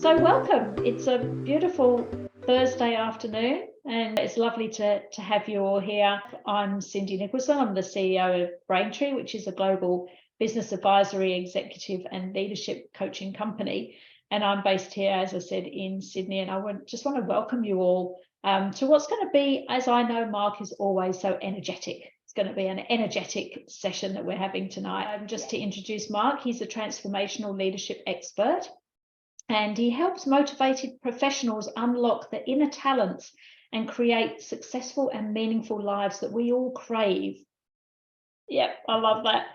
So welcome. It's a beautiful Thursday afternoon and it's lovely to have you all here. I'm Cindy Nicholson. I'm the CEO of Braintree, which is a global business advisory, executive and leadership coaching company. And I'm based here, as I said, in Sydney. And I just want to welcome you all to what's going to be, as I know Mark is always so energetic. It's going to be an energetic session that we're having tonight. Just to introduce Mark, he's a transformational leadership expert. And he helps motivated professionals unlock the inner talents and create successful and meaningful lives that we all crave. Yep, I love that.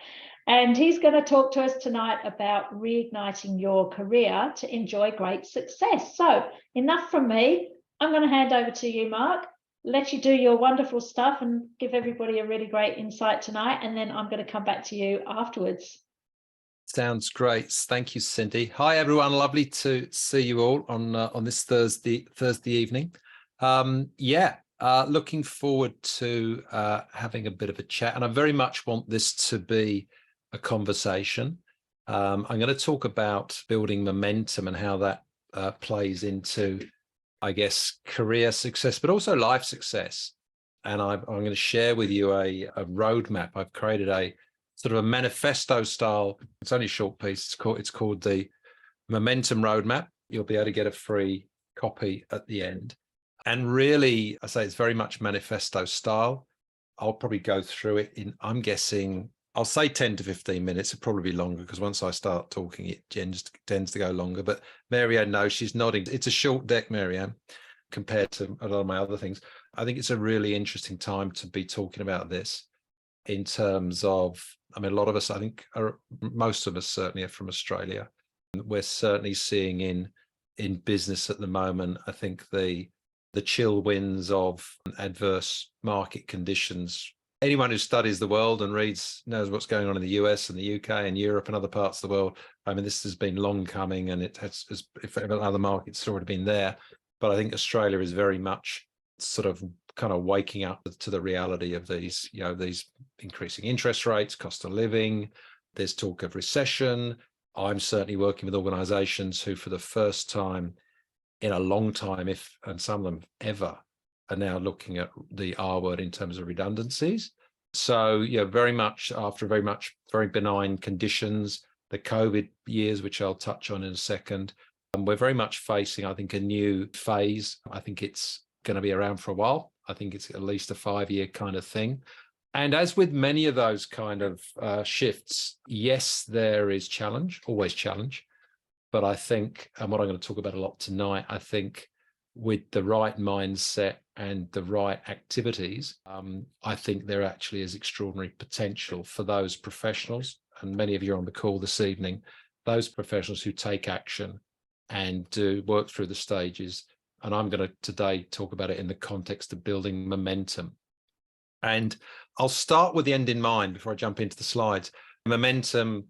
And he's going to talk to us tonight about reigniting your career to enjoy great success. So enough from me. I'm going to hand over to you, Mark, let you do your wonderful stuff and give everybody a really great insight tonight. And then I'm going to come back to you afterwards. Sounds great. Thank you, Cindy. Hi, everyone. Lovely to see you all on this Thursday evening. Looking forward to having a bit of a chat, and I very much want this to be a conversation. I'm going to talk about building momentum and how that plays into, I guess, career success, but also life success. And I'm going to share with you a roadmap. I've created a sort of a manifesto style. It's only a short piece. It's called the Momentum Roadmap. You'll be able to get a free copy at the end. And really, I say it's very much manifesto style. I'll probably go through it in, I'm guessing, I'll say 10 to 15 minutes. It'll probably be longer because once I start talking, it tends to go longer. But Marianne knows, she's nodding. It's a short deck, Marianne, compared to a lot of my other things. I think it's a really interesting time to be talking about this. In terms of, I mean, a lot of us, I think, most of us certainly are from Australia. We're certainly seeing in business at the moment, I think the chill winds of adverse market conditions. Anyone who studies the world and reads knows what's going on in the US and the UK and Europe and other parts of the world. I mean, this has been long coming, and it has, if other markets have already been there. But I think Australia is very much sort of kind of waking up to the reality of these, these increasing interest rates, cost of living. There's talk of recession. I'm certainly working with organizations who, for the first time in a long time, and some of them ever, are now looking at the R word in terms of redundancies. So, very much after very benign conditions, the COVID years, which I'll touch on in a second, and we're very much facing, I think, a new phase. I think it's going to be around for a while. I think it's at least a 5-year kind of thing. And as with many of those kind of shifts, yes, there is challenge, always challenge. But I think, and what I'm going to talk about a lot tonight, I think with the right mindset and the right activities, I think there actually is extraordinary potential for those professionals, and many of you are on the call this evening, those professionals who take action and do work through the stages. And I'm going to today talk about it in the context of building momentum. And I'll start with the end in mind before I jump into the slides. Momentum.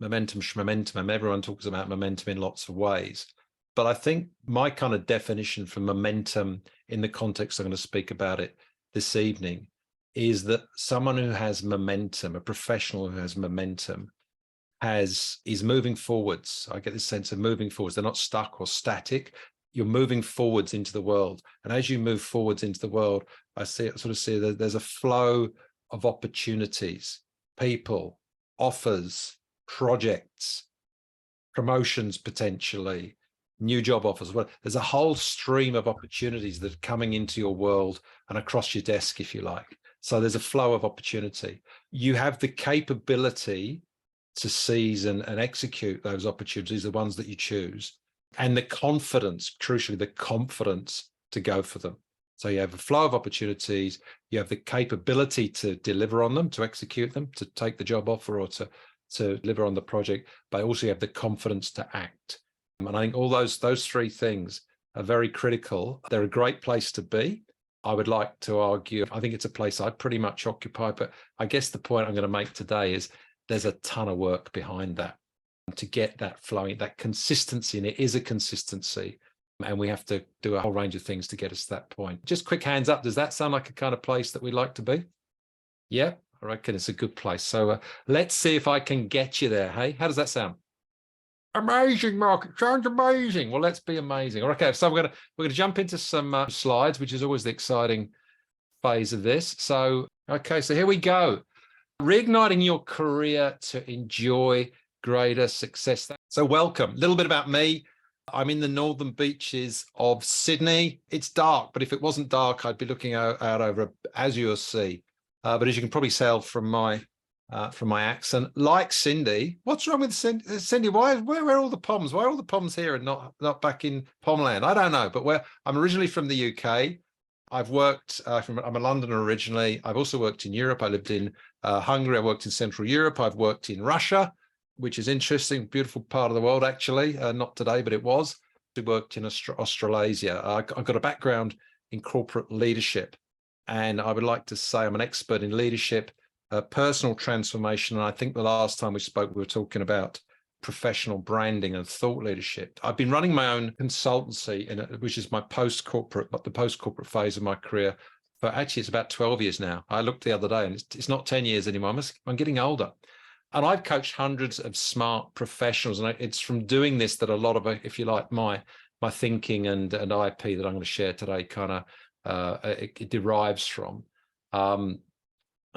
Everyone talks about momentum in lots of ways. But I think my kind of definition for momentum in the context I'm going to speak about it this evening is that someone who has momentum, a professional who has momentum, is moving forwards. I get this sense of moving forwards. They're not stuck or static. You're moving forwards into the world. And as you move forwards into the world, I see that there's a flow of opportunities, people, offers, projects, promotions potentially, new job offers. Well, there's a whole stream of opportunities that are coming into your world and across your desk, if you like. So there's a flow of opportunity. You have the capability to seize and execute those opportunities, the ones that you choose. And the confidence, crucially, the confidence to go for them. So you have a flow of opportunities, you have the capability to deliver on them, to execute them, to take the job offer or to deliver on the project, but also you have the confidence to act. And I think all those three things are very critical. They're a great place to be. I would like to argue, I think it's a place I pretty much occupy, but I guess the point I'm going to make today is there's a ton of work behind that. To get that flowing, that consistency, and it is a consistency, and we have to do a whole range of things to get us to that point. Just quick hands up, does that sound like a kind of place that we'd like to be? Yeah, I reckon it's a good place. So let's see if I can get you there. Hey, how does that sound? Amazing, Mark. It sounds amazing. Well, let's be amazing. Okay, so we're gonna jump into some slides, which is always the exciting phase of this. So, okay, so here we go. Reigniting your career to enjoy greater success. So, welcome. A little bit about me. I'm in the northern beaches of Sydney. It's dark, but if it wasn't dark, I'd be looking out over an azure sea. But as you can probably tell from my accent, like Cindy, what's wrong with Cindy? Where are all the Poms? Why are all the Poms here and not back in Pomland? I don't know. But I'm originally from the UK. I've worked. I'm a Londoner originally. I've also worked in Europe. I lived in Hungary. I worked in Central Europe. I've worked in Russia, which is interesting, beautiful part of the world, actually. Not today, but it was. I worked in Australasia. I've got a background in corporate leadership, and I would like to say I'm an expert in leadership, personal transformation. And I think the last time we spoke, we were talking about professional branding and thought leadership. I've been running my own consultancy, which is my the post-corporate phase of my career. But actually, it's about 12 years now. I looked the other day, and it's not 10 years anymore. I'm getting older. And I've coached hundreds of smart professionals. And it's from doing this that a lot of, if you like, my thinking and IP that I'm going to share today kind of it derives from. And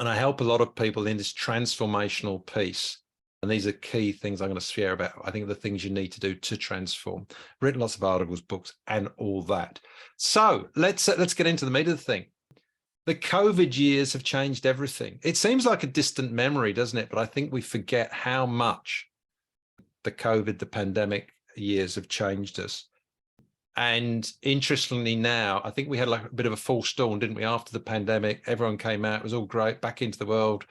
I help a lot of people in this transformational piece. And these are key things I'm going to share about. I think the things you need to do to transform. Written lots of articles, books, and all that. So let's get into the meat of the thing. The COVID years have changed everything. It seems like a distant memory, doesn't it? But I think we forget how much the pandemic years have changed us. And interestingly now, I think we had like a bit of a false dawn, didn't we? After the pandemic, everyone came out, it was all great, back into the world,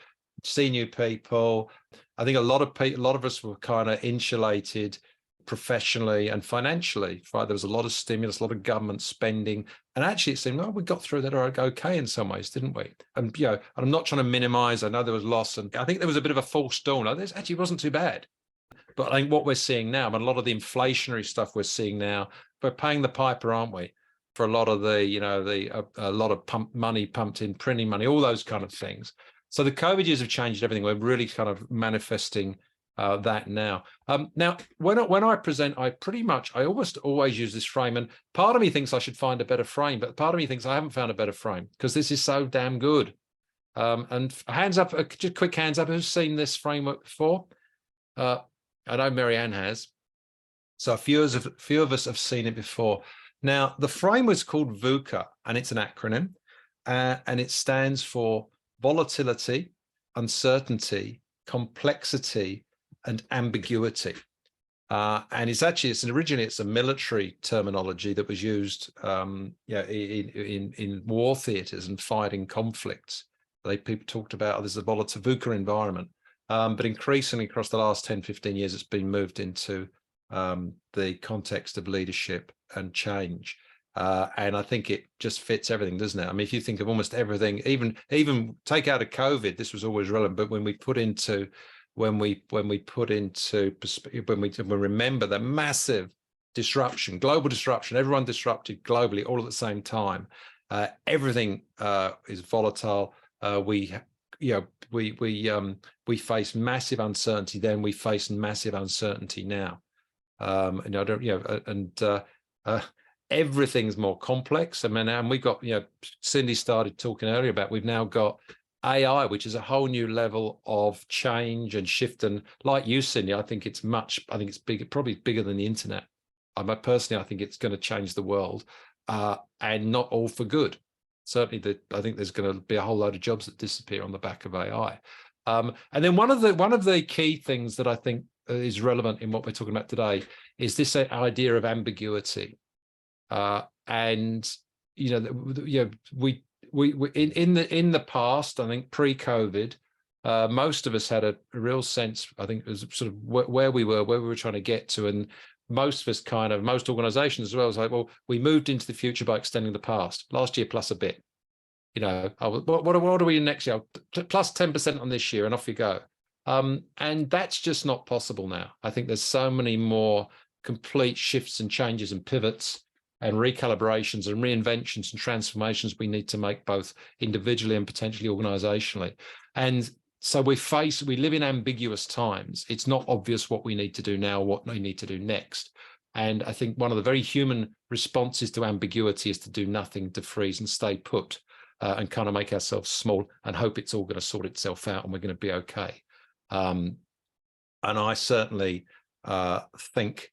see new people. I think a lot of us were kind of insulated professionally and financially, right? There was a lot of stimulus, a lot of government spending, and actually it seemed, oh, we got through that okay in some ways, didn't we? And I'm not trying to minimize. I know there was loss, and I think there was a bit of a false dawn. This actually wasn't too bad. But I think what we're seeing now, and a lot of the inflationary stuff we're seeing now, we're paying the piper, aren't we? For a lot of a lot of money pumped in, printing money, all those kind of things. So the COVID years have changed everything. We're really kind of manifesting that now. Now, when I present, I almost always use this frame, and part of me thinks I should find a better frame, but part of me thinks I haven't found a better frame because this is so damn good. And hands up, just quick hands up, who's seen this framework before? I know Marianne has. So a few of us have seen it before. Now, the framework is called VUCA, and it's an acronym, and it stands for volatility, uncertainty, complexity, and ambiguity. And originally it's a military terminology that was used in war theaters and fighting conflicts. People talked about there's a volatile VUCA environment. But increasingly across the last 10, 15 years, it's been moved into the context of leadership and change. And I think it just fits everything, doesn't it? I mean, if you think of almost everything, even take out of COVID, this was always relevant. But when we remember the massive disruption, global disruption, everyone disrupted globally all at the same time. Everything is volatile. We face massive uncertainty then. We face massive uncertainty now. Everything's more complex. I mean, and we've got, Cindy started talking earlier about, we've now got AI, which is a whole new level of change and shift. And like you, Cindy, I think it's big, probably bigger than the internet. Personally, I think it's going to change the world, and not all for good. Certainly, I think there's going to be a whole load of jobs that disappear on the back of AI. And then one of the key things that I think is relevant in what we're talking about today is this idea of ambiguity. And we in the past, I think pre-COVID, most of us had a real sense. I think it was sort of where we were trying to get to, and most of us most organizations as well, was like, well, we moved into the future by extending the past. Last year plus a bit. What are we in next year? Plus 10% on this year, and off you go. And that's just not possible now. I think there's so many more complete shifts and changes and pivots and recalibrations and reinventions and transformations we need to make, both individually and potentially organizationally. And So we live in ambiguous times. It's not obvious what we need to do now, what we need to do next. And I think one of the very human responses to ambiguity is to do nothing, to freeze and stay put, and kind of make ourselves small and hope it's all going to sort itself out and we're going to be okay. And I certainly think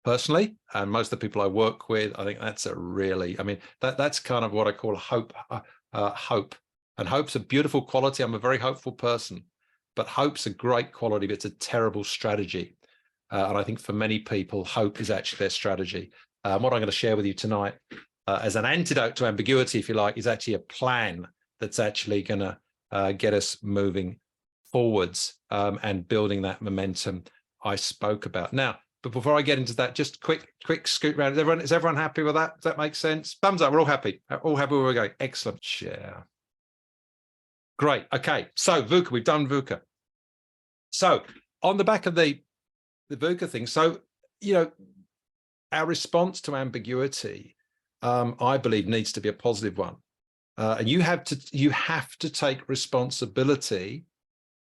personally, and most of the people I work with, I think that's a really, I mean, that's kind of what I call hope. Hope. And hope's a beautiful quality. I'm a very hopeful person, but hope's a great quality, but it's a terrible strategy. And I think for many people, hope is actually their strategy. What I'm going to share with you tonight as an antidote to ambiguity, if you like, is actually a plan that's actually going to get us moving forwards and building that momentum I spoke about. Now, but before I get into that, just quick scoot round. Is everyone happy with that? Does that make sense? Thumbs up. We're all happy. All happy where we're going. Excellent. Share. Great. Okay. So VUCA, we've done VUCA. So on the back of the VUCA thing, so, you know, our response to ambiguity, I believe, needs to be a positive one. And you have to take responsibility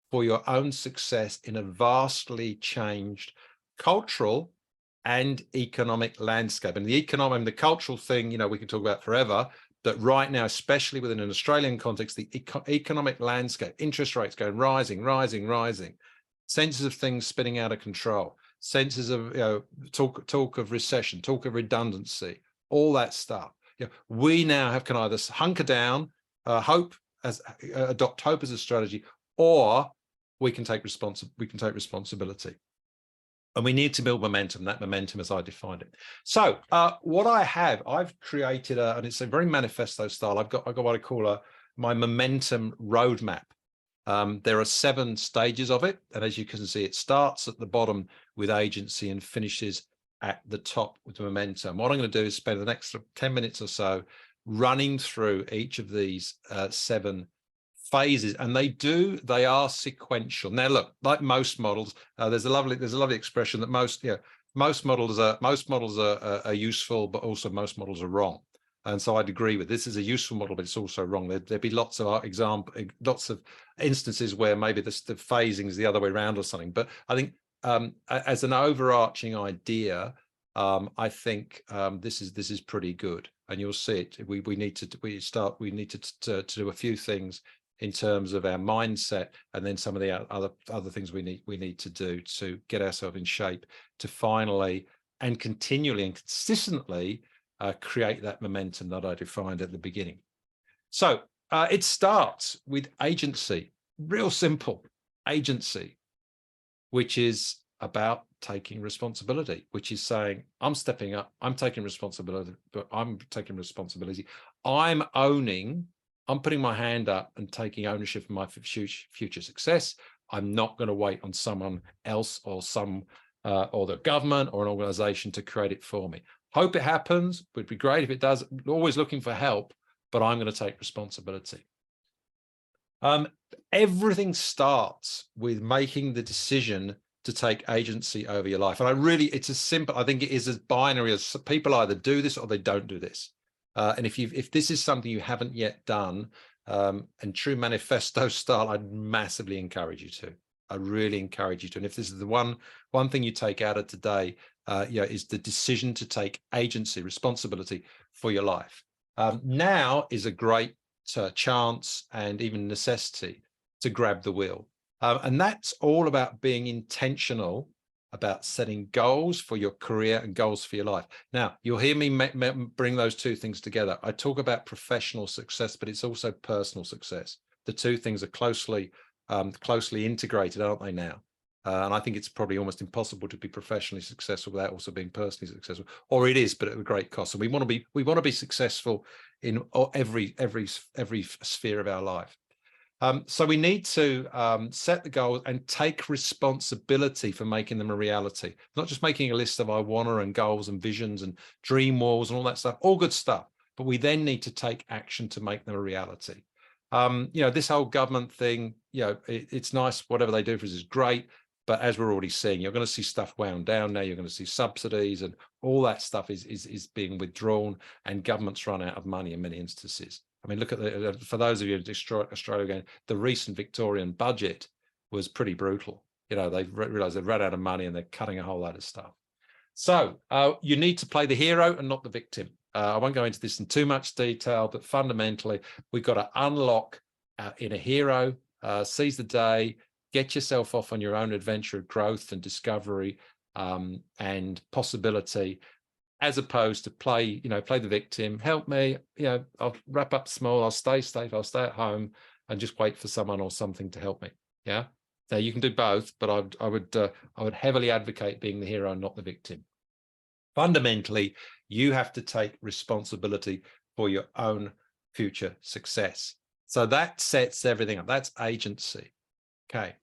for your own success in a vastly changed cultural and economic landscape. And the cultural thing, you know, we can talk about forever, but right now, especially within an Australian context, the economic landscape, interest rates going rising, senses of things spinning out of control, senses of, you know, talk of recession, talk of redundancy, all that stuff. You know, we now can either hunker down, adopt hope as a strategy, or we can take responsibility. And we need to build momentum, that momentum as I defined it. So what I've created, and it's a very manifesto style, I've got what I call my momentum roadmap. There are 7 stages of it. And as you can see, it starts at the bottom with agency and finishes at the top with momentum. What I'm going to do is spend the next 10 minutes or so running through each of these 7 phases, and they are sequential. Now, look, like most models, there's a lovely expression that most models are useful, but also most models are wrong. And so I'd agree with this is a useful model, but it's also wrong. There'd be lots of instances where maybe the phasing is the other way around or something. But I think as an overarching idea, I think this is pretty good, and you'll see it. We need to do a few things in terms of our mindset, and then some of the other things we need to do to get ourselves in shape to finally and continually and consistently create that momentum that I defined at the beginning. So it starts with agency, real simple agency, which is about taking responsibility, which is saying, I'm stepping up, I'm taking responsibility, I'm putting my hand up and taking ownership of my future success. I'm not going to wait on someone else or or the government or an organization to create it for me. Hope it happens. Would be great if it does. Always looking for help, but I'm going to take responsibility. Everything starts with making the decision to take agency over your life. And it's as simple, I think it is as binary as people either do this or they don't do this. And if this is something you haven't yet done, and true manifesto style, I'd massively encourage you to. I really encourage you to. And if this is the one thing you take out of today, is the decision to take agency, responsibility for your life. Now is a great chance and even necessity to grab the wheel. And that's all about being intentional about setting goals for your career and goals for your life. Now, you'll hear me bring those 2 things together. I talk about professional success, but it's also personal success. The 2 things are closely integrated, aren't they now? And I think it's probably almost impossible to be professionally successful without also being personally successful, or it is, but at a great cost. And we want to be successful in every sphere of our life. So we need to set the goals and take responsibility for making them a reality. Not just making a list of I wanna and goals and visions and dream walls and all that stuff, all good stuff. But we then need to take action to make them a reality. This whole government thing, it's nice, whatever they do for us is great. But as we're already seeing, you're going to see stuff wound down now. You're going to see subsidies and all that stuff is being withdrawn, and governments run out of money in many instances. I mean, look at the, for those of you in Australia again, the recent Victorian budget was pretty brutal. You know, they've realized they've run out of money and they're cutting a whole lot of stuff. So you need to play the hero and not the victim. I won't go into this in too much detail, but fundamentally, we've got to unlock in a hero, seize the day, get yourself off on your own adventure of growth and discovery and possibility, as opposed to play the victim. Help me, I'll wrap up small, I'll stay safe, I'll stay at home and just wait for someone or something to help me. Yeah. Now you can do both, but I would heavily advocate being the hero and not the victim. Fundamentally, you have to take responsibility for your own future success. So that sets everything up. That's agency. Okay.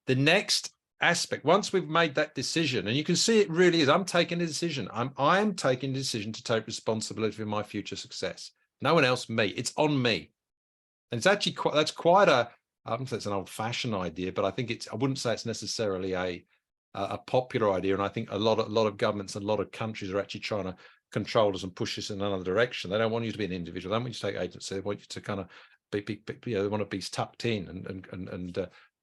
The next aspect, once we've made that decision, and you can see it really is, I'm taking a decision. I'm taking a decision to take responsibility for my future success. No one else, me. It's on me. And it's actually that's quite a, I don't know if it's an old-fashioned idea, but I think I wouldn't say it's necessarily a popular idea. And I think a lot of governments and a lot of countries are actually trying to control us and push us in another direction. They don't want you to be an individual. They don't want you to take agency. They want you to kind of they want to be tucked in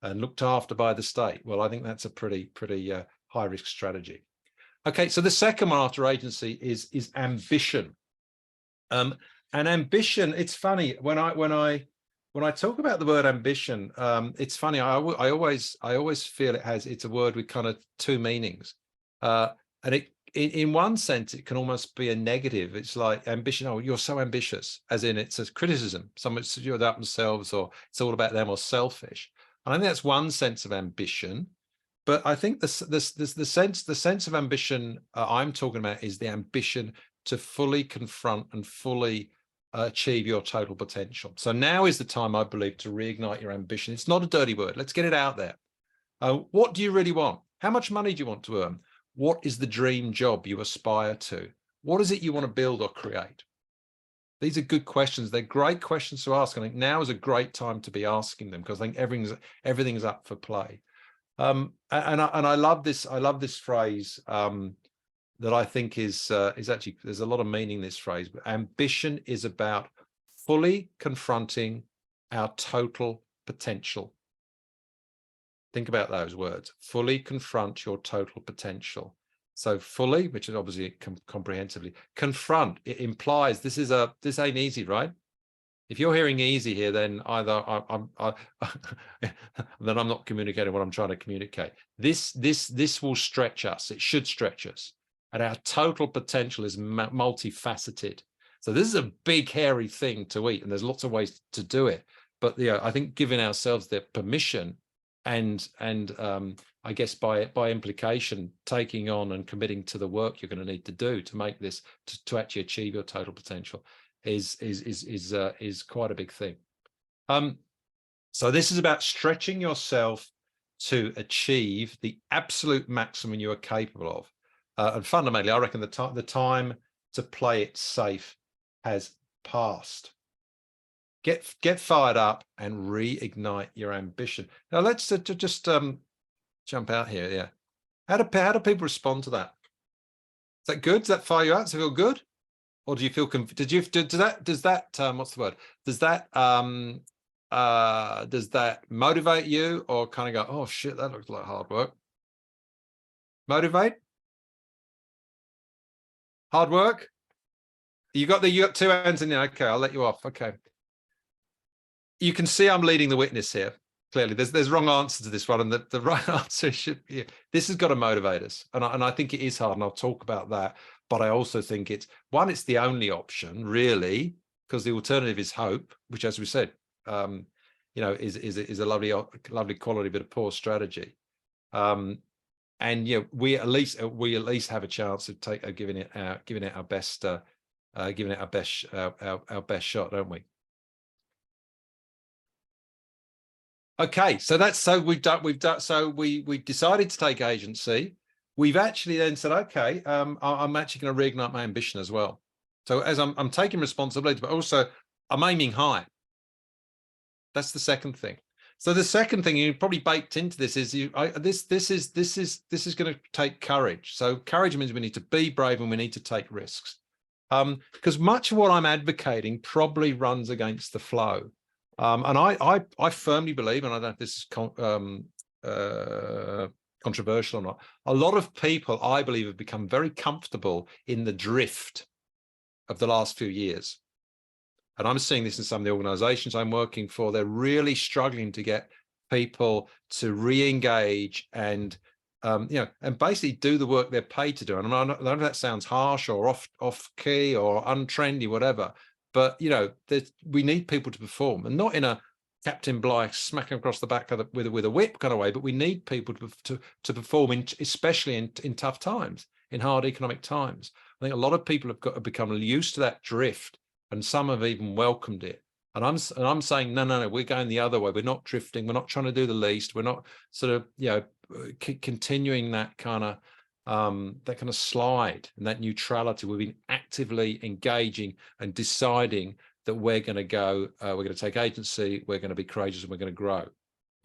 and looked after by the state. Well, I think that's a pretty high risk strategy. Okay, so the second one after agency is ambition. And ambition, it's funny when I talk about the word ambition, it's funny. I always feel it's a word with kind of two meanings, and in one sense it can almost be a negative. It's like ambition. Oh, you're so ambitious, as in it's a criticism. Someone's about themselves, or it's all about them, or selfish. And I think that's one sense of ambition. But I think the sense of ambition I'm talking about is the ambition to fully confront and fully achieve your total potential. So now is the time, I believe, to reignite your ambition. It's not a dirty word. Let's get it out there. What do you really want? How much money do you want to earn? What is the dream job you aspire to? What is it you want to build or create? These are good questions. They're great questions to ask. I think now is a great time to be asking them, because I think everything's up for play. And I love this. I love this phrase that I think is actually, there's a lot of meaning in this phrase. But ambition is about fully confronting our total potential. Think about those words. Fully confront your total potential. So fully, which is obviously comprehensively, confront. It implies this ain't easy, right? If you're hearing easy here, then either then I'm not communicating what I'm trying to communicate. This will stretch us. It should stretch us. And our total potential is multifaceted. So this is a big, hairy thing to eat, and there's lots of ways to do it. But I think giving ourselves the permission and I guess by implication, taking on and committing to the work you're going to need to do to make this to actually achieve your total potential is quite a big thing. So this is about stretching yourself to achieve the absolute maximum you are capable of. And fundamentally, I reckon the time to play it safe has passed. Get fired up and reignite your ambition. Now let's just jump out here. Yeah, how do people respond to that? Is that good? Does that fire you out? Does it feel good, or do you feel? Does that what's the word? Does that motivate you, or kind of go, oh shit, that looks like hard work? Motivate. Hard work. You got two hands in there. Okay, I'll let you off. Okay. You can see I'm leading the witness here. Clearly, there's wrong answer to this one, and the right answer should be, this has got to motivate us. And I think it is hard, and I'll talk about that. But I also think it's the only option, really, because the alternative is hope, which, as we said, is a lovely quality, but a poor strategy. And we at least have a chance of giving it our best shot, don't we? Okay, so we decided to take agency. We've actually then said, okay, I'm actually going to reignite my ambition as well. So as I'm taking responsibility, but also I'm aiming high. That's the second thing. So the second thing you probably baked into this is this is going to take courage. So courage means we need to be brave and we need to take risks. Because much of what I'm advocating probably runs against the flow. And I firmly believe, and I don't know if this is controversial or not, a lot of people, I believe, have become very comfortable in the drift of the last few years. And I'm seeing this in some of the organizations I'm working for. They're really struggling to get people to re-engage and and basically do the work they're paid to do. And I don't know if that sounds harsh or off key or untrendy, whatever, but we need people to perform, and not in a Captain Bligh smacking across the back of with a whip kind of way, but we need people to perform, especially in tough times, in hard economic times. I think a lot of people have become used to that drift, and some have even welcomed it. And I'm saying, no, we're going the other way. We're not drifting. We're not trying to do the least. We're not sort of, continuing that kind of slide and that neutrality. We've been actively engaging and deciding that we're going to go, we're going to take agency, we're going to be courageous, and we're going to grow.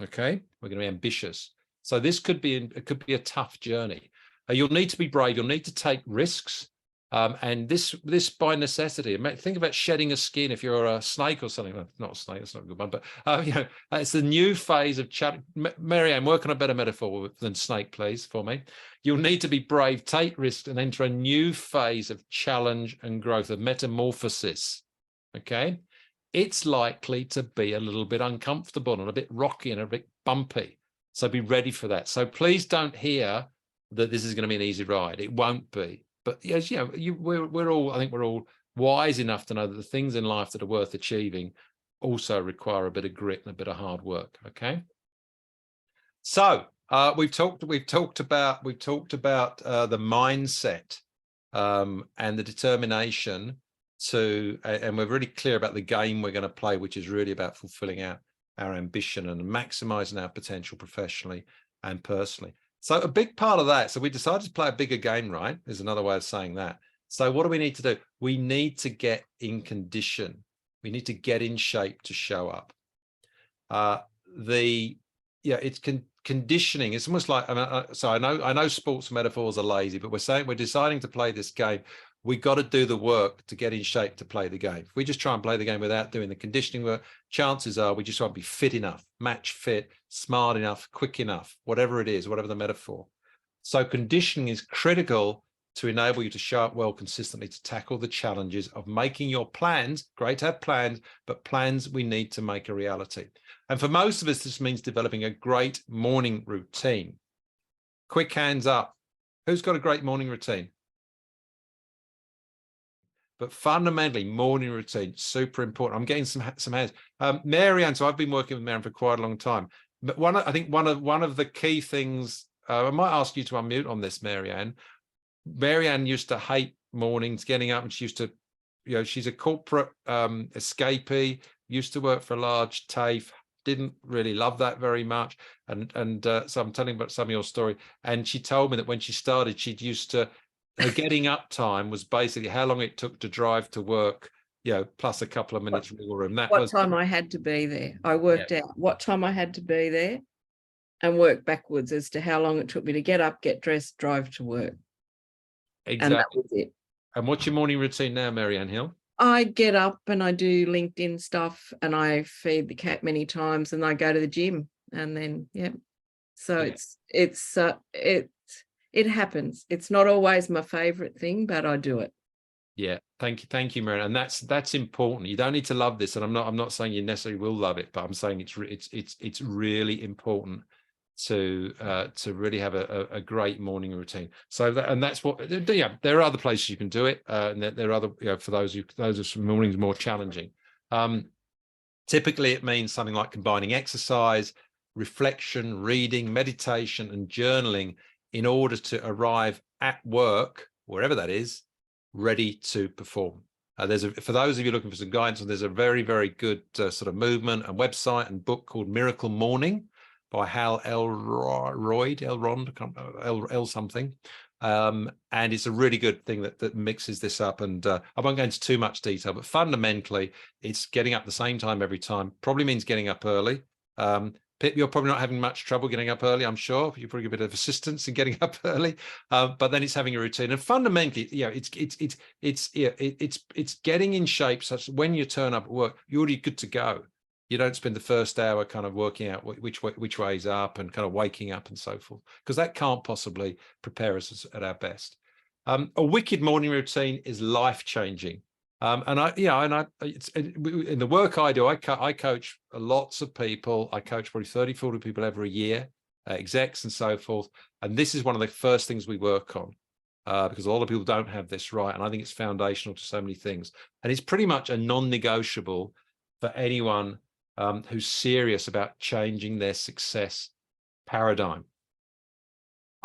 Okay, we're going to be ambitious. So this could be a tough journey. You'll need to be brave. You'll need to take risks. And this by necessity. Think about shedding a skin if you're a snake or something. Not a snake, that's not a good one, but it's the new phase of chat. Marianne, work on a better metaphor than snake, please, for me. You'll need to be brave, take risks, and enter a new phase of challenge and growth, of metamorphosis. Okay, it's likely to be a little bit uncomfortable and a bit rocky and a bit bumpy. So be ready for that. So please don't hear that this is going to be an easy ride. It won't be. But as we're all, I think we're all wise enough to know that the things in life that are worth achieving also require a bit of grit and a bit of hard work. Okay. So we've talked about the mindset and the determination to, and we're really clear about the game we're going to play, which is really about fulfilling our ambition and maximizing our potential professionally and personally. So a big part of that, so we decided to play a bigger game, right? Is another way of saying that. So what do we need to do? We need to get in condition. We need to get in shape to show up. It's conditioning. It's almost like, so I know sports metaphors are lazy, but we're deciding to play this game. We got to do the work to get in shape to play the game. If we just try and play the game without doing the conditioning work, chances are we just won't be fit enough, match fit, smart enough, quick enough, whatever it is, whatever the metaphor. So conditioning is critical to enable you to show up well consistently, to tackle the challenges of making your plans. Great to have plans, but plans we need to make a reality. And for most of us, this means developing a great morning routine. Quick hands up. Who's got a great morning routine? But fundamentally, morning routine, super important. I'm getting some hands. Marianne, so I've been working with Marianne for quite a long time. But I think one of the key things, I might ask you to unmute on this, Marianne. Marianne used to hate mornings, getting up, and she used to, she's a corporate escapee, used to work for a large TAFE, didn't really love that very much. And so I'm telling about some of your story. And she told me that when she started, she'd used to, her getting up time was basically how long it took to drive to work, plus a couple of minutes wiggle room. What time I had to be there. I worked out what time I had to be there and worked backwards as to how long it took me to get up, get dressed, drive to work. Exactly. And that was it. And what's your morning routine now, Marianne Hill? I get up and I do LinkedIn stuff and I feed the cat many times and I go to the gym and then, So it happens. It's not always my favorite thing, but I do it. Yeah, thank you, Marianne. And that's important. You don't need to love this, and I'm not saying you necessarily will love it, but I'm saying it's really important to really have a great morning routine. So that's what. There are other places you can do it, and there are other for those are some mornings more challenging. Typically, it means something like combining exercise, reflection, reading, meditation, and journaling in order to arrive at work, wherever that is, ready to perform. For those of you looking for some guidance, there's a very, very good sort of movement and website and book called Miracle Morning by Hal Elrond, something. And it's a really good thing that mixes this up. And I won't go into too much detail, but fundamentally, it's getting up the same time every time. Probably means getting up early. Pip, you're probably not having much trouble getting up early, I'm sure. You're probably a bit of assistance in getting up early, but then it's having a routine. And fundamentally, it's getting in shape such that when you turn up at work, you're already good to go. You don't spend the first hour kind of working out which way is up and kind of waking up and so forth, because that can't possibly prepare us at our best. A wicked morning routine is life-changing. In the work I do, I coach lots of people. I coach probably 30, 40 people every year, execs and so forth. And this is one of the first things we work on because a lot of people don't have this right. And I think it's foundational to so many things. And it's pretty much a non-negotiable for anyone who's serious about changing their success paradigm.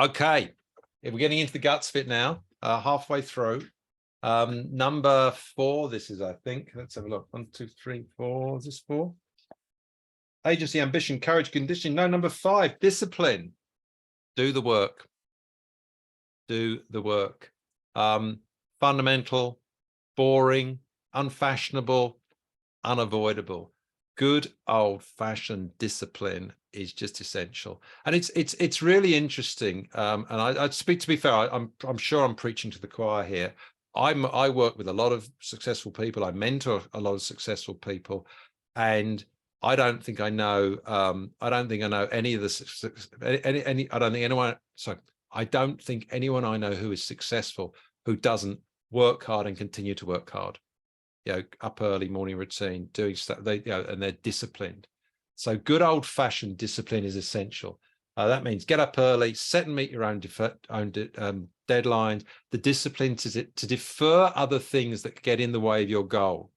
Okay, if we're getting into the guts of it now, halfway through. Number 4, this is, I think, let's have a look. 1, 2, 3, 4. Is this 4? Agency, ambition, courage, conditioning. No, number 5, discipline. Do the work. Do the work. Fundamental, boring, unfashionable, unavoidable. Good old-fashioned discipline is just essential, and it's really interesting. And I speak, to be fair, I'm sure I'm preaching to the choir here. I work with a lot of successful people. I mentor a lot of successful people, and I don't think I know. I don't think I know any of the I don't think anyone. So I don't think anyone I know who is successful who doesn't work hard and continue to work hard. Up early, morning routine, doing stuff. And they're disciplined. So good old-fashioned discipline is essential. That means get up early, set and meet your own deadlines. The discipline to defer other things that get in the way of your goal.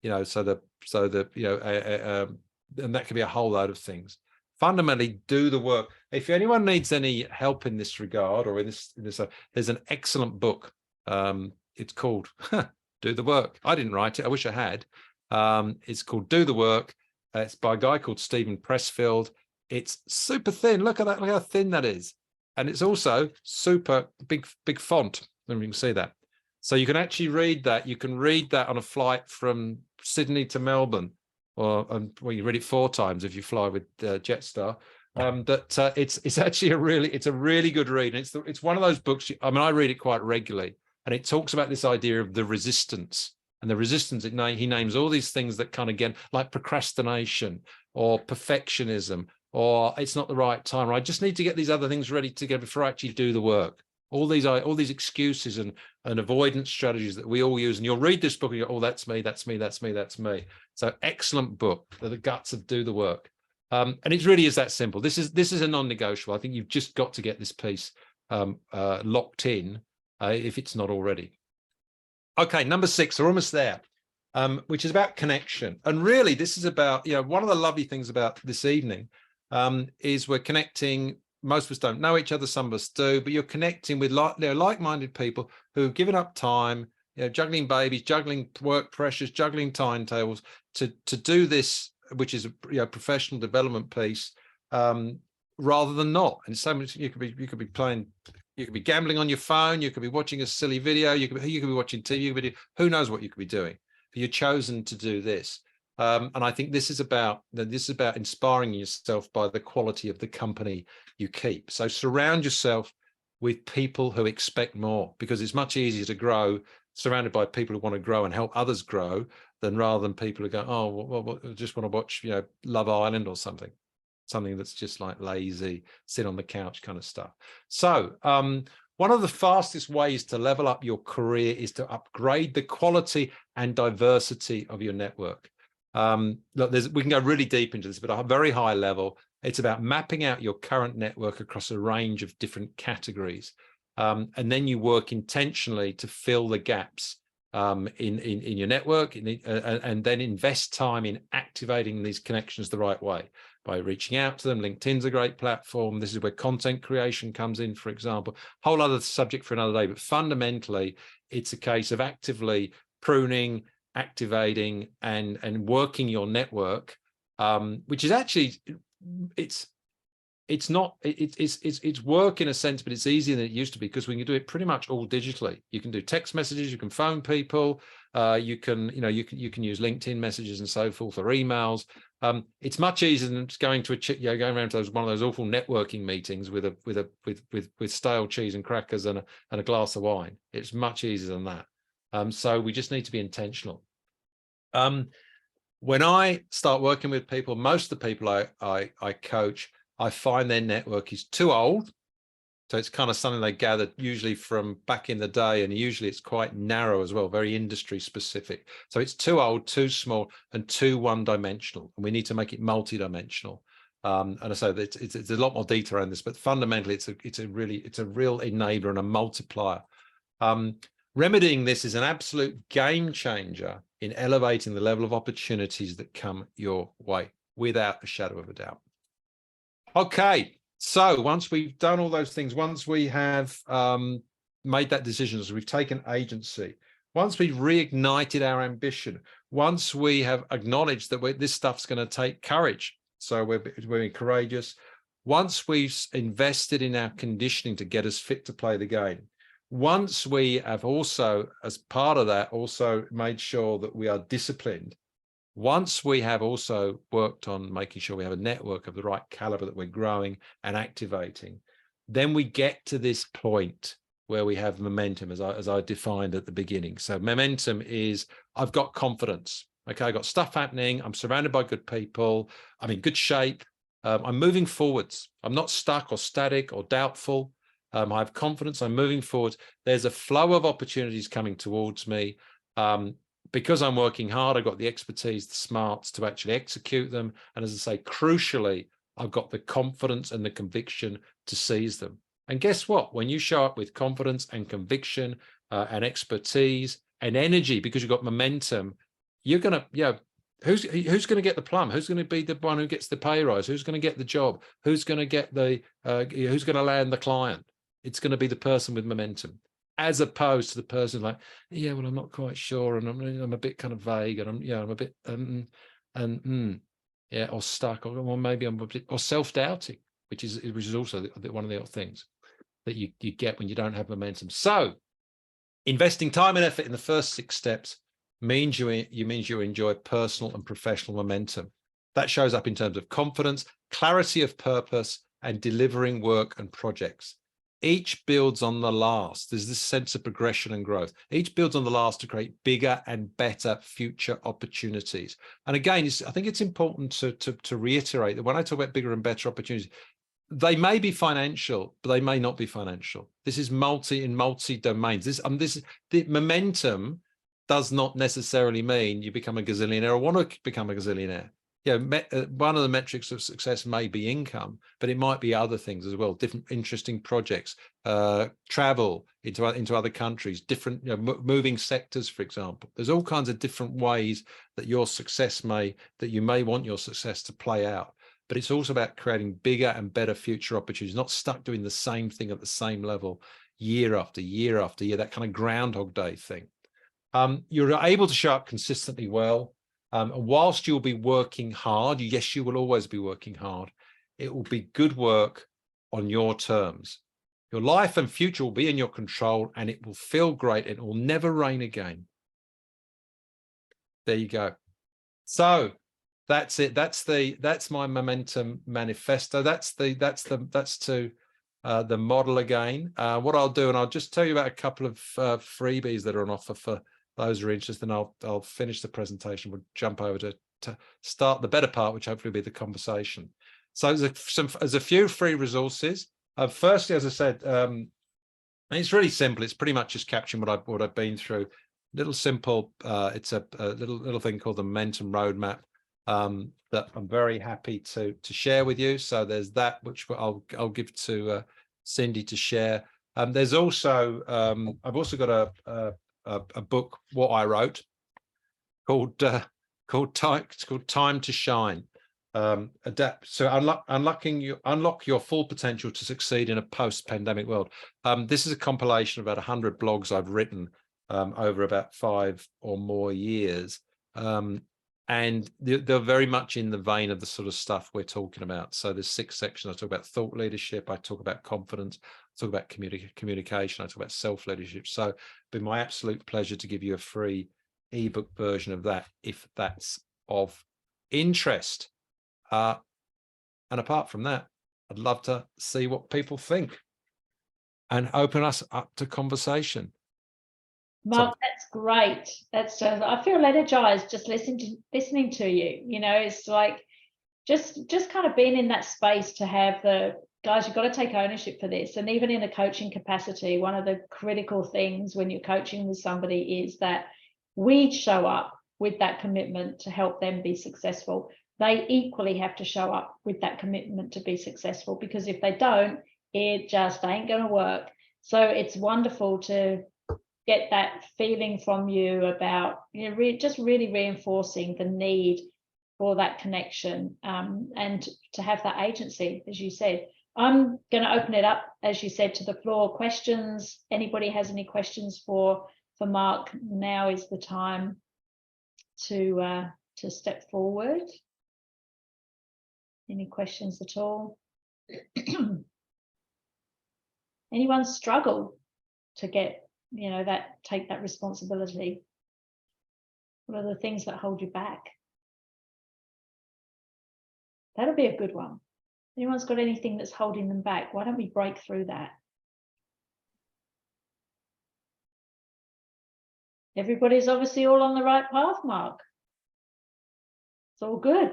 And that could be a whole load of things. Fundamentally, do the work. If anyone needs any help in this regard or in this, there's an excellent book. It's called Do the Work. I didn't write it. I wish I had. It's called Do the Work. It's by a guy called Stephen Pressfield. It's super thin. Look at that. Look how thin that is. And it's also super big font. And you can see that. So you can actually read that. You can read that on a flight from Sydney to Melbourne, or you read it 4 times if you fly with Jetstar. It's actually a really good read. And it's one of those books. I read it quite regularly, and it talks about this idea of the resistance. And the resistance, he names all these things that kind of get like procrastination or perfectionism, or it's not the right time, or I just need to get these other things ready to go before I actually do the work. All these excuses and avoidance strategies that we all use. And you'll read this book and you go, oh, that's me, that's me, that's me, that's me. So excellent book, The Guts of Do the Work. And it really is that simple. This is a non-negotiable. I think you've just got to get this piece locked in if it's not already. Okay, number 6, we're almost there, which is about connection. And really, this is about, one of the lovely things about this evening is we're connecting. Most of us don't know each other, some of us do, but you're connecting with like-minded people who've given up time, juggling babies, juggling work pressures, juggling timetables to do this, which is a professional development piece, rather than not. And so much you could be playing. You could be gambling on your phone. You could be watching a silly video. You could be watching TV. Who knows what you could be doing? But you're chosen to do this, and I think this is about inspiring yourself by the quality of the company you keep. So surround yourself with people who expect more, because it's much easier to grow surrounded by people who want to grow and help others grow rather than people who go, oh, well, I just want to watch Love Island or something that's just like lazy, sit on the couch kind of stuff. So one of the fastest ways to level up your career is to upgrade the quality and diversity of your network. Look, we can go really deep into this, but at a very high level, it's about mapping out your current network across a range of different categories. And then you work intentionally to fill the gaps in your network, and then invest time in activating these connections the right way by reaching out to them. LinkedIn's a great platform. This is where content creation comes in, for example. Whole other subject for another day, but fundamentally, it's a case of actively pruning, activating, and working your network, which is actually it's work in a sense, but it's easier than it used to be, because we can do it pretty much all digitally. You can do text messages, you can phone people, You can use LinkedIn messages and so forth, or emails. It's much easier than just going to going around to one of those awful networking meetings with stale cheese and crackers and a glass of wine. It's much easier than that. So we just need to be intentional. When I start working with people, most of the people I coach, I find their network is too old. So it's kind of something they gathered usually from back in the day, and usually it's quite narrow as well, very industry specific. So it's too old, too small, and too one-dimensional, and we need to make it multi-dimensional. And so it's a lot more detail around this, but fundamentally it's a real enabler and a multiplier. Remedying this is an absolute game changer in elevating the level of opportunities that come your way, without a shadow of a doubt. Okay. So once we've done all those things, once we have made that decision, so we've taken agency, once we've reignited our ambition, once we have acknowledged that this stuff's going to take courage, so we're being courageous, once we've invested in our conditioning to get us fit to play the game, once we have also, as part of that, also made sure that we are disciplined, once we have also worked on making sure we have a network of the right caliber that we're growing and activating, then we get to this point where we have momentum, as I defined at the beginning. So momentum is, I've got confidence. Okay, I've got stuff happening. I'm surrounded by good people. I'm in good shape. I'm moving forwards. I'm not stuck or static or doubtful. I have confidence. I'm moving forward. There's a flow of opportunities coming towards me. Because I'm working hard, I've got the expertise, the smarts to actually execute them. And as I say, crucially, I've got the confidence and the conviction to seize them. And guess what? When you show up with confidence and conviction and expertise and energy, because you've got momentum, you're going to, who's going to get the plum? Who's going to be the one who gets the pay rise? Who's going to get the job? Who's going to get who's going to land the client? It's going to be the person with momentum, as opposed to the person like, yeah, well, I'm not quite sure, and I'm a bit kind of vague, and I'm a bit or stuck, or maybe I'm a bit, or self-doubting, which is also one of the things that you get when you don't have momentum. So investing time and effort in the first 6 steps means you enjoy personal and professional momentum. That shows up in terms of confidence, clarity of purpose, and delivering work and projects. Each builds on the last. There's this sense of progression and growth. Each builds on the last to create bigger and better future opportunities. And again, I think it's important to reiterate that when I talk about bigger and better opportunities, they may be financial, but they may not be financial. This is multi domains. The momentum does not necessarily mean you become a gazillionaire or want to become a gazillionaire. Yeah, one of the metrics of success may be income, but it might be other things as well, different interesting projects, travel into other countries, different moving sectors, for example. There's all kinds of different ways that that you may want your success to play out. But it's also about creating bigger and better future opportunities, not stuck doing the same thing at the same level year after year after year, that kind of Groundhog Day thing. You're able to show up consistently well. Whilst you'll be working hard, yes, you will always be working hard. It will be good work on your terms. Your life and future will be in your control, and it will feel great. It will never rain again. There you go. So that's it. That's my momentum manifesto. That's the model again. What I'll do, and I'll just tell you about a couple of freebies that are on offer for those who are interested, and I'll finish the presentation. We'll jump over to start the better part, which hopefully will be the conversation. So there's a few free resources. Firstly, as I said, and it's really simple. It's pretty much just capturing what I've been through. Little simple. It's a little thing called the Momentum Roadmap that I'm very happy to share with you. So there's that, which I'll give to Cindy to share. There's also I've also got a book what I wrote called Time to Shine. Unlock your full potential to succeed in a post-pandemic world. This is a compilation of about 100 blogs I've written over about 5 or more years, and they're very much in the vein of the sort of stuff we're talking about. So there's 6 sections. I talk about thought leadership, I talk about confidence, I talk about communication, I talk about self-leadership. So it'd be my absolute pleasure to give you a free ebook version of that if that's of interest. And apart from that, I'd love to see what people think and open us up to conversation. Mark, that's great. That's I feel energized just listening to you. You know, it's like just kind of being in that space to have the guys, you've got to take ownership for this. And even in a coaching capacity, one of the critical things when you're coaching with somebody is that we show up with that commitment to help them be successful. They equally have to show up with that commitment to be successful, because if they don't, it just ain't going to work. So it's wonderful to get that feeling from you about, you know, just really reinforcing the need for that connection, and to have that agency, as you said. I'm going to open it up, as you said, to the floor. Questions. Anybody has any questions for Mark? Now is the time to step forward. Any questions at all? Anyone struggle to get, you know, take that responsibility? What are the things that hold you back? That'll be a good one. Anyone's got anything that's holding them back? Why don't we break through that? Everybody's obviously all on the right path, Mark. It's all good.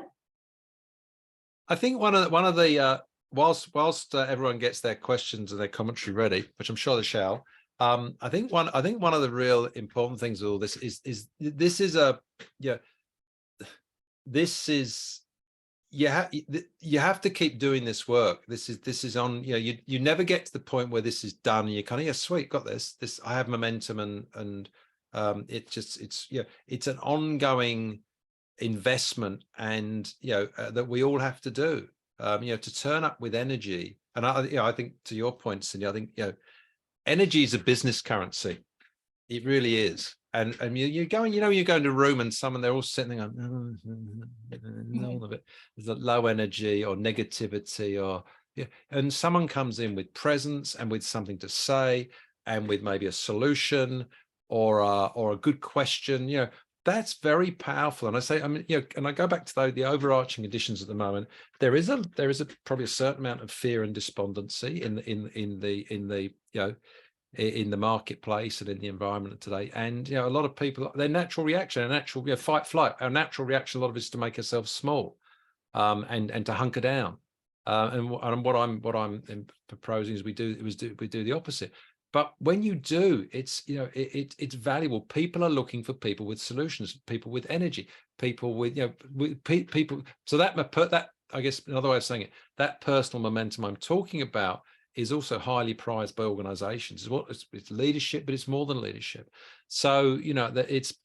I think one of the whilst everyone gets their questions and their commentary ready, which I'm sure they shall, I think one of the real important things with all this is this is a, yeah, this is, you have to keep doing this work. This is on, you know, you never get to the point where this is done and you kind of, yeah, sweet, got this, I have momentum, and it's an ongoing investment, and you know, that we all have to do, you know, to turn up with energy. And I think to your point, Cindy, I think, you know, energy is a business currency. It really is. And you're going, you know, you go into a room and they're all sitting there going, all of it. There's a low energy or negativity, or, yeah, and someone comes in with presence and with something to say and with maybe a solution or a good question, you know, that's very powerful. And I say, I mean, you know, and I go back to the overarching conditions at the moment. There is probably a certain amount of fear and despondency in the you know, in the marketplace and in the environment today. And, you know, a lot of people, their natural reaction, you know, fight, flight, our natural reaction, a lot of it is to make ourselves small, and to hunker down. And what I'm proposing is we do the opposite. But when you do, it's, you know, it's valuable. People are looking for people with solutions, people with energy, people with, you know, people. So that, I guess, another way of saying it, that personal momentum I'm talking about is also highly prized by organizations. It's leadership, but it's more than leadership. So, you know,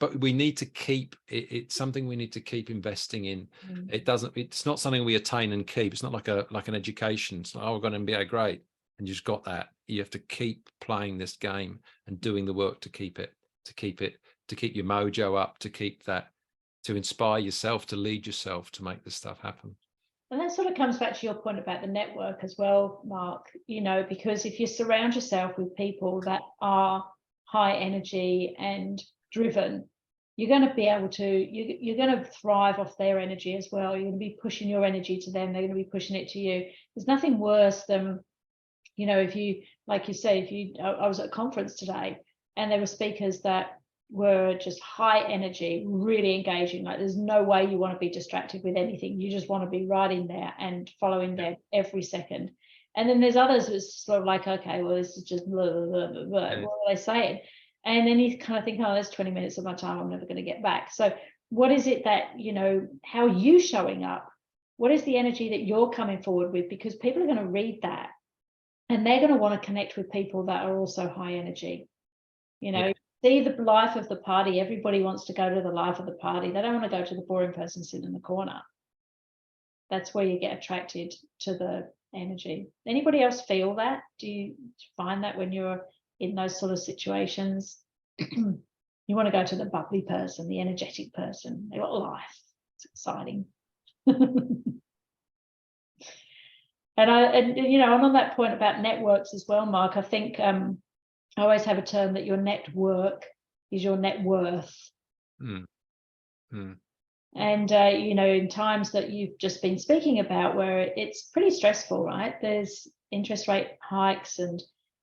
but we need to keep it's something we need to keep investing in. It's not something we attain and keep. It's not like an education. It's like, oh, we've got an MBA, great, and you just got that. You have to keep playing this game and doing the work to keep your mojo up, to inspire yourself, to lead yourself, to make this stuff happen. And that sort of comes back to your point about the network as well, Mark, you know, because if you surround yourself with people that are high energy and driven, you're going to be able to, you're going to thrive off their energy as well. You're going to be pushing your energy to them. They're going to be pushing it to you. There's nothing worse than, you know, if you, like you say, I was at a conference today and there were speakers that were just high energy, really engaging. Like there's no way you want to be distracted with anything. You just want to be right in there and following them every second. And then there's others who's sort of like, okay, well, this is just blah, blah, blah, blah, blah. What are they saying? And then you kind of think, oh, there's 20 minutes of my time I'm never going to get back. So what is it that, you know, how are you showing up? What is the energy that you're coming forward with? Because people are going to read that and they're going to want to connect with people that are also high energy. You know, see the life of the party. Everybody wants to go to the life of the party. They don't want to go to the boring person sitting in the corner. That's where you get attracted to the energy. Anybody else feel that? Do you find that when you're in those sort of situations, you want to go to the bubbly person, the energetic person? They've got life. It's exciting. And you know, I'm on that point about networks as well, Mark. I think I always have a term that your network is your net worth. Mm. Mm. And, you know, in times that you've just been speaking about where it's pretty stressful, right? There's interest rate hikes and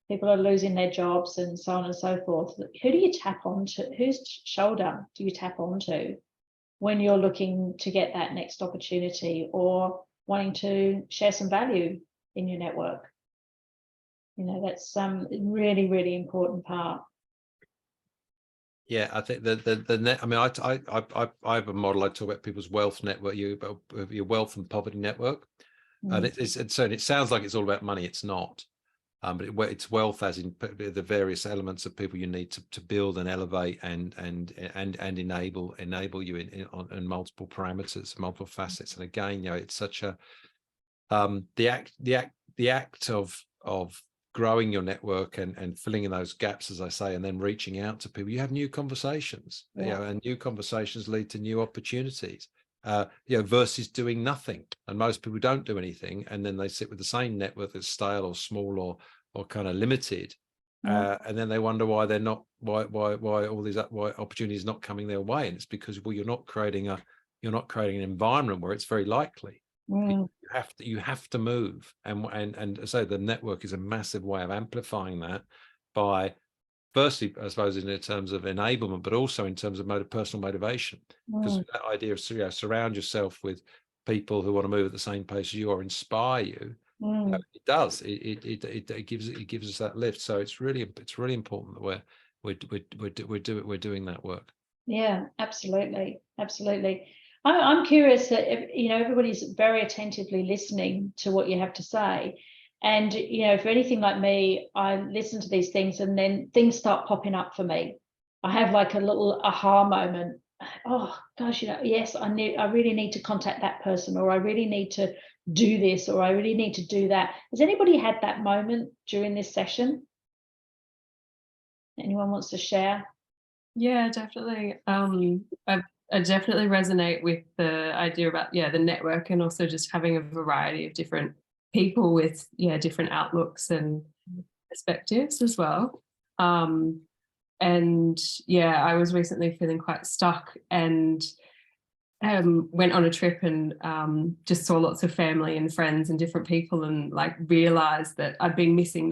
people are losing their jobs and so on and so forth. Who do you tap onto? Whose shoulder do you tap onto when you're looking to get that next opportunity or wanting to share some value in your network? You know, that's really, really important part. Yeah, I think the net. I mean, I have a model. I talk about people's wealth network, your wealth and poverty network, and it sounds like it's all about money. It's not, but it's wealth as in the various elements of people you need to build and elevate and enable you in multiple parameters, multiple facets. And again, you know, it's such a the act of growing your network and filling in those gaps, as I say, and then reaching out to people. You have new conversations, you know, and new conversations lead to new opportunities, you know, versus doing nothing. And most people don't do anything, and then they sit with the same network that's stale or small or kind of limited, and then they wonder why they're not, why all these opportunities not coming their way. And it's because, well, you're not creating an environment where it's very likely. You have to move, and so the network is a massive way of amplifying that by, firstly, I suppose, in terms of enablement, but also in terms of personal motivation, because that idea of, you know, surround yourself with people who want to move at the same pace as you or inspire you. It does. It gives us that lift. So it's really important that we're doing that work. Yeah, absolutely, absolutely. I'm curious that, you know, everybody's very attentively listening to what you have to say. And, you know, for anything like me, I listen to these things and then things start popping up for me. I have like a little aha moment. Oh gosh, you know, yes, I really need to contact that person, or I really need to do this, or I really need to do that. Has anybody had that moment during this session? Anyone wants to share? Yeah, definitely. I definitely resonate with the idea about, the network, and also just having a variety of different people with, different outlooks and perspectives as well. And I was recently feeling quite stuck and went on a trip and just saw lots of family and friends and different people, and like realized that I'd been missing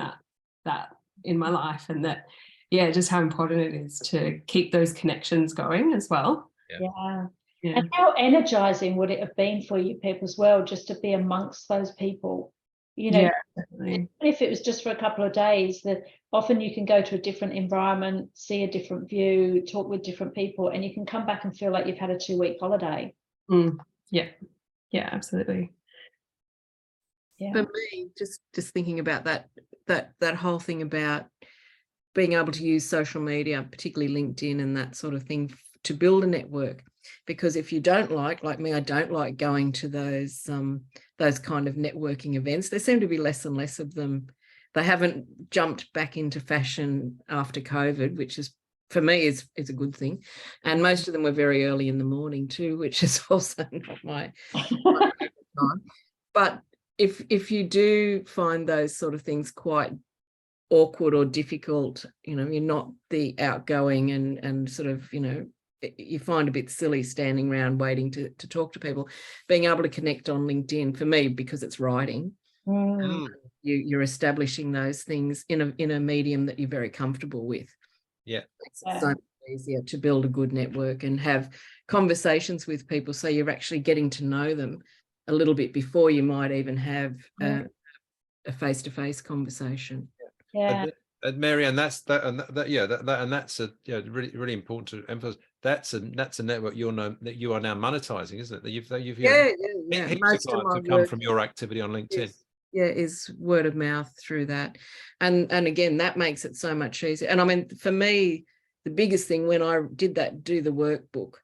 that in my life, and that just how important it is to keep those connections going as well. Yeah. And how energizing would it have been for you people as well, just to be amongst those people? You know, definitely. if it was just for a couple of days, that often you can go to a different environment, see a different view, talk with different people, and you can come back and feel like you've had a 2-week holiday. Yeah, absolutely. Yeah. For me, just thinking about that whole thing about being able to use social media, particularly LinkedIn and that sort of thing, to build a network. Because if you don't like me, I don't like going to those kind of networking events. There seem to be less and less of them. They haven't jumped back into fashion after COVID, which is, for me, is a good thing. And most of them were very early in the morning too, which is also not my time. But if you do find those sort of things quite awkward or difficult, you know, you're not the outgoing and sort of, you know, you find a bit silly standing around waiting to talk to people, being able to connect on LinkedIn, for me, because it's writing, you're establishing those things in a medium that you're very comfortable with. It's so much easier to build a good network and have conversations with people, so you're actually getting to know them a little bit before you might even have a face-to-face conversation. Mary, and that's really, really important to emphasize. That's a network that you are now monetizing, isn't it? That you've Most of my work come from your activity on LinkedIn. Is word of mouth through that, and again, that makes it so much easier. And I mean, for me, the biggest thing when I did do the workbook,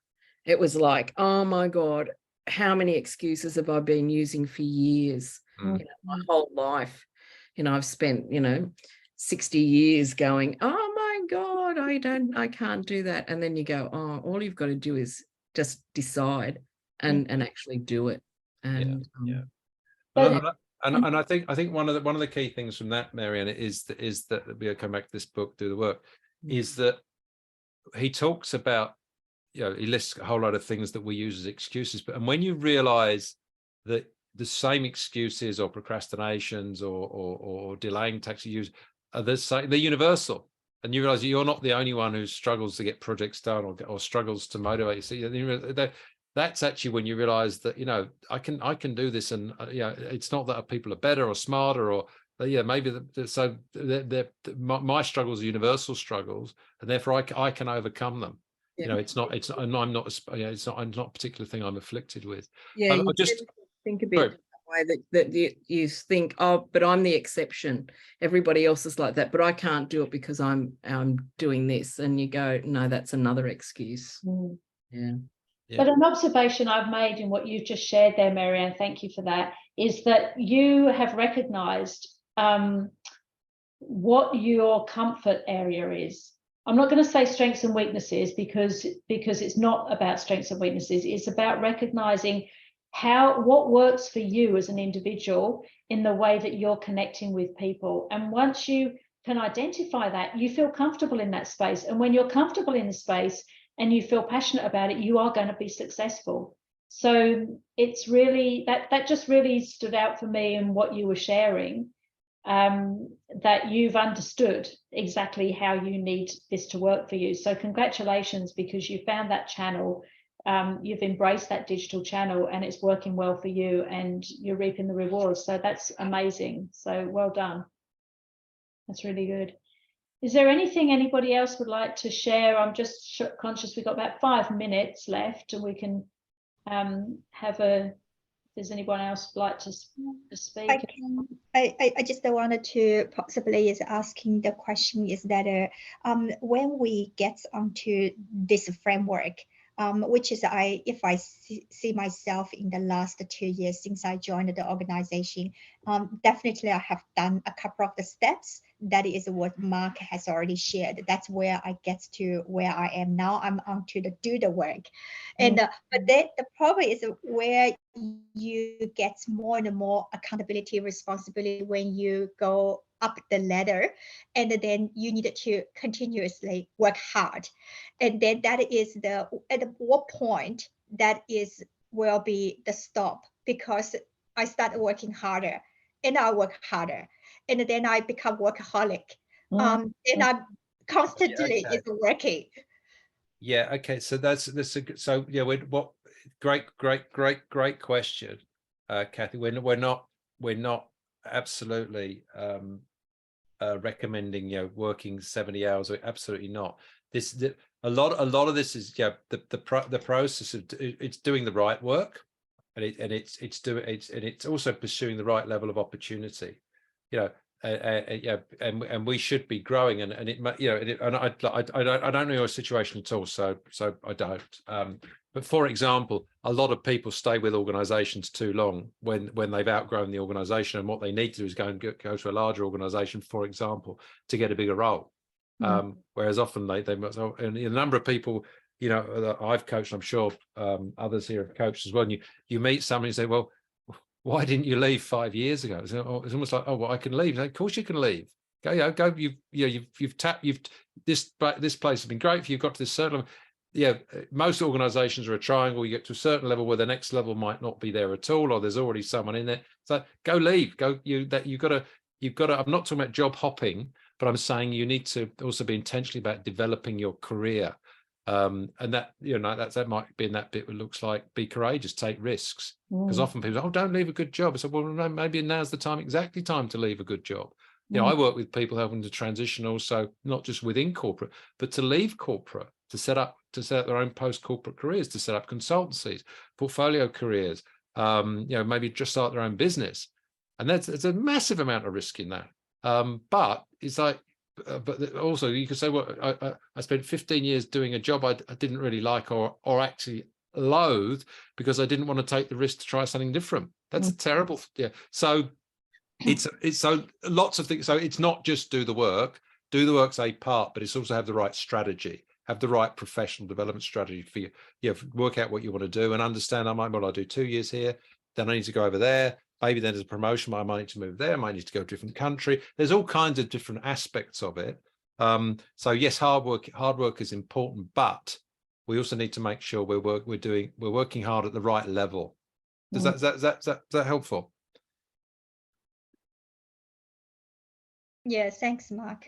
it was like, oh my God, how many excuses have I been using for years? You know, my whole life. You know, I've spent 60 years going, oh my God, I can't do that. And then you go, oh, all you've got to do is just decide and actually do it. And I think one of the key things from that, Marianne, is that we'll come back to this book, Do the Work, is that he talks about, he lists a whole lot of things that we use as excuses. But and when you realize that the same excuses or procrastinations or delaying tax use are they're universal, and you realize you're not the only one who struggles to get projects done or struggles to motivate. So that's actually when you realize that, I can do this, and it's not that people are better or smarter or maybe my struggles are universal struggles, and therefore I can overcome them. It's not I'm not a particular thing I'm afflicted with. Yeah, I just think a bit way that you think, oh, but I'm the exception, everybody else is like that, but I can't do it because I'm doing this, and you go, no, that's another excuse. Yeah. But an observation I've made in what you've just shared there, Marianne, thank you for that, is that you have recognized what your comfort area is. I'm not going to say strengths and weaknesses because it's not about strengths and weaknesses. It's about recognizing what works for you as an individual in the way that you're connecting with people. And once you can identify that, you feel comfortable in that space. And when you're comfortable in the space and you feel passionate about it, you are going to be successful. So it's really that just really stood out for me in what you were sharing, that you've understood exactly how you need this to work for you. So congratulations, because you found that channel. You've embraced that digital channel and it's working well for you, and you're reaping the rewards. So that's amazing. So well done. That's really good. Is there anything anybody else would like to share? I'm just conscious we've got about 5 minutes left, and we can have if there's anyone else would like to speak. I just wanted to possibly is asking the question is that when we get onto this framework, which is if I see myself in the last 2 years since I joined the organization, definitely I have done a couple of the steps. That is what Mark has already shared. That's where I get to where I am now. I'm on to do the work. And but then the problem is where you get more and more accountability, responsibility when you go up the ladder, and then you need to continuously work hard. And then that is at what point that will be the stop, because I start working harder and I work harder, and then I become workaholic. And I'm constantly is working. Yeah. Okay. So so yeah. What great question, Kathy. We're not absolutely recommending working 70 hours. Absolutely not. A lot of this is the process of it's doing the right work, and it's also pursuing the right level of opportunity. And we should be growing, and I don't know your situation at all, so I don't. But for example, a lot of people stay with organizations too long when they've outgrown the organization, and what they need to do is go to a larger organization, for example, to get a bigger role. Whereas often they must, and a number of people that I've coached, I'm sure others here have coached as well, and you meet somebody and say, well, why didn't you leave 5 years ago? It's almost like, oh, well, I can leave. Of course you can leave. Go. You've tapped. This place has been great for you. You've got to this certain level. Most organizations are a triangle. You get to a certain level where the next level might not be there at all, or there's already someone in there. So go leave. You've got to. I'm not talking about job hopping, but I'm saying you need to also be intentionally about developing your career. And that that might be in that bit. It looks like be courageous, take risks, because often people say, oh, don't leave a good job. I said, well, no, maybe now's the time to leave a good job. I work with people helping to transition, also not just within corporate, but to leave corporate, to set up their own post-corporate careers, to set up consultancies, portfolio careers, maybe just start their own business. And there's a massive amount of risk in that. But it's like, but also you could say, well, I spent 15 years doing a job I didn't really like or actually loathe, because I didn't want to take the risk to try something different. That's a terrible, So it's so lots of things. So it's not just do the work. Do the work's a part, but it's also have the right strategy, have the right professional development strategy for you. Work out what you want to do and understand. I do 2 years here, then I need to go over there. Maybe then there's a promotion, I might need to move there, I might need to go to a different country. There's all kinds of different aspects of it. So yes, hard work is important, but we also need to make sure we're working hard at the right level. Is that helpful? Yeah, thanks, Mark.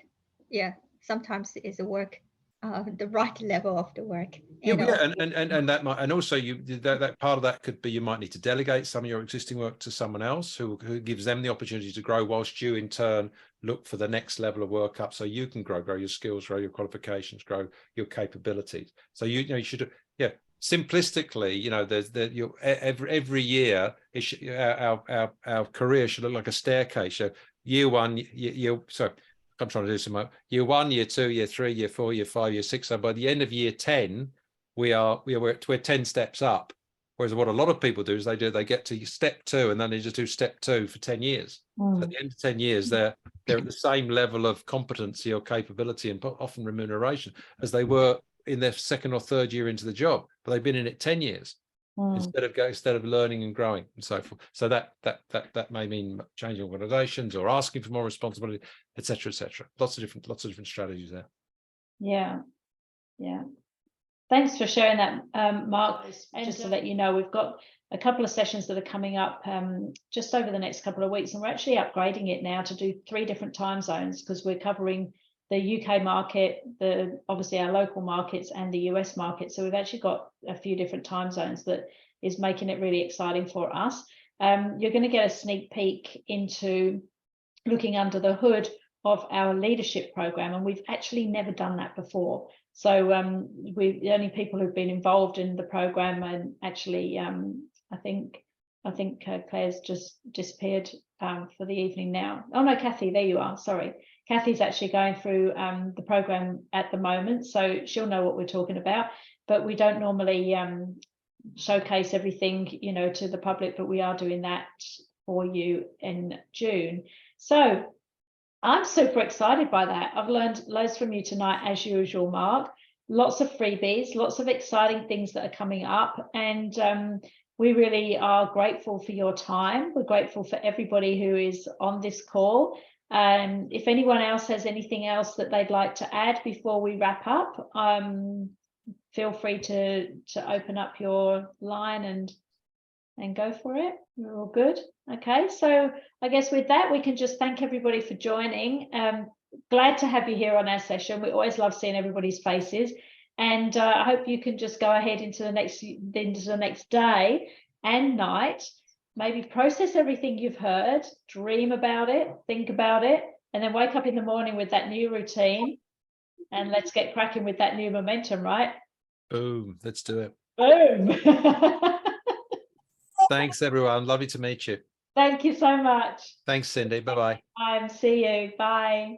Yeah, sometimes it's a work, the right level of the work. And that might, and also that part of that could be you might need to delegate some of your existing work to someone else who gives them the opportunity to grow, whilst you in turn look for the next level of work up, so you can grow your skills, grow your qualifications, grow your capabilities. So you should, yeah. Simplistically, there's every year our career should look like a staircase. So year one, sorry, I'm trying to do some year 1, year 2, year 3, year 4, year 5, year 6. So by the end of year 10, we're 10 steps up. Whereas what a lot of people do is they get to step 2 and then they just do step 2 for 10 years. So at the end of 10 years, they're at the same level of competency or capability and often remuneration as they were in their 2nd or 3rd year into the job, but they've been in it 10 years. Instead of learning and growing and so forth. So that may mean changing organizations or asking for more responsibility, etc. Lots of different strategies there. Yeah. Thanks for sharing that, Mark. And just to let you know, we've got a couple of sessions that are coming up just over the next couple of weeks, and we're actually upgrading it now to do 3 different time zones, because we're covering the UK market, obviously our local markets, and the US market. So we've actually got a few different time zones that is making it really exciting for us. You're going to get a sneak peek into looking under the hood of our leadership program, and we've actually never done that before. So the only people who've been involved in the program, and actually I think Claire's just disappeared for the evening now. Oh no, Kathy, there you are. Sorry. Kathy's actually going through the program at the moment, so she'll know what we're talking about. But we don't normally showcase everything, to the public, but we are doing that for you in June. So I'm super excited by that. I've learned loads from you tonight, as usual, Mark. Lots of freebies, lots of exciting things that are coming up, and we really are grateful for your time. We're grateful for everybody who is on this call. If anyone else has anything else that they'd like to add before we wrap up, feel free to open up your line and go for it. We're all good. Okay, so I guess with that, we can just thank everybody for joining. Glad to have you here on our session. We always love seeing everybody's faces, and I hope you can just go ahead into the next day and night. Maybe process everything you've heard, dream about it, think about it, and then wake up in the morning with that new routine, and let's get cracking with that new momentum, right? Boom, let's do it. Boom. Thanks, everyone. Lovely to meet you. Thank you so much. Thanks, Cindy. Bye-bye. See you. Bye.